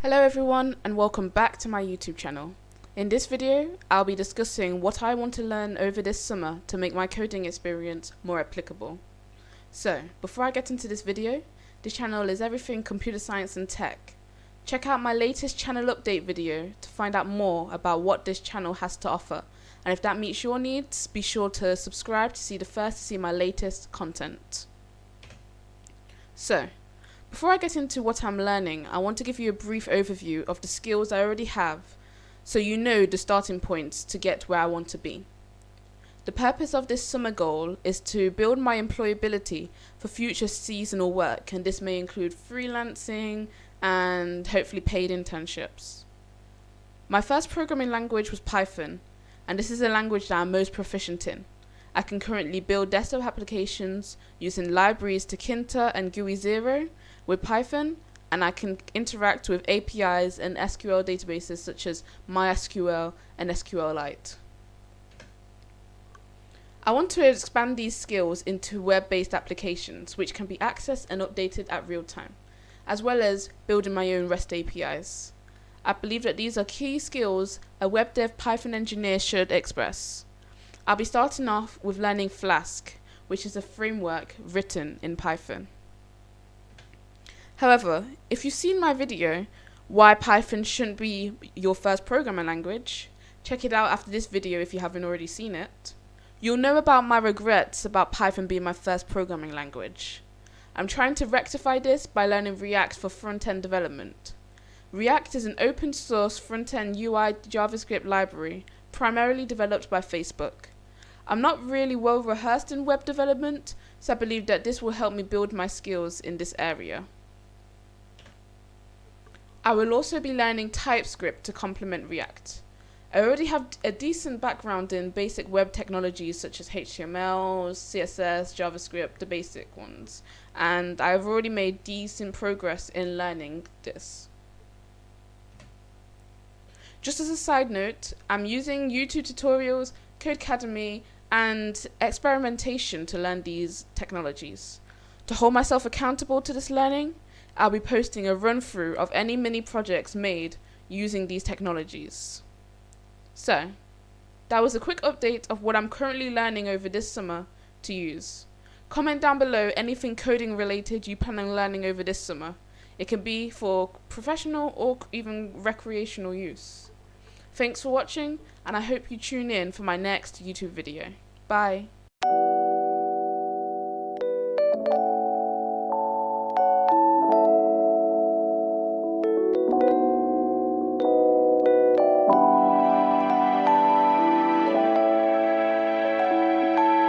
Hello everyone and welcome back to my YouTube channel. In this video, I'll be discussing what I want to learn over this summer to make my coding experience more applicable. So, before I get into this video, this channel is everything computer science and tech. Check out my latest channel update video to find out more about what this channel has to offer. And if that meets your needs, be sure to subscribe to see my latest content. So, before I get into what I'm learning, I want to give you a brief overview of the skills I already have, so you know the starting points to get where I want to be. The purpose of this summer goal is to build my employability for future seasonal work, and this may include freelancing and hopefully paid internships. My first programming language was Python, and this is a language that I'm most proficient in. I can currently build desktop applications using libraries Tkinter and GUI0 with Python, and I can interact with APIs and SQL databases such as MySQL and SQLite. I want to expand these skills into web-based applications which can be accessed and updated at real time, as well as building my own REST APIs. I believe that these are key skills a web dev Python engineer should express. I'll be starting off with learning Flask, which is a framework written in Python. However, if you've seen my video, why Python shouldn't be your first programming language, check it out after this video if you haven't already seen it. You'll know about my regrets about Python being my first programming language. I'm trying to rectify this by learning React for front-end development. React is an open source front-end UI JavaScript library primarily developed by Facebook. I'm not really well rehearsed in web development, so I believe that this will help me build my skills in this area. I will also be learning TypeScript to complement React. I already have a decent background in basic web technologies such as HTML, CSS, JavaScript, the basic ones, and I've already made decent progress in learning this. Just as a side note, I'm using YouTube tutorials, Codecademy, and experimentation to learn these technologies. To hold myself accountable to this learning, I'll be posting a run-through of any mini projects made using these technologies. So, that was a quick update of what I'm currently learning over this summer to use. Comment down below anything coding related you plan on learning over this summer. It can be for professional or even recreational use. Thanks for watching, and I hope you tune in for my next YouTube video. Bye.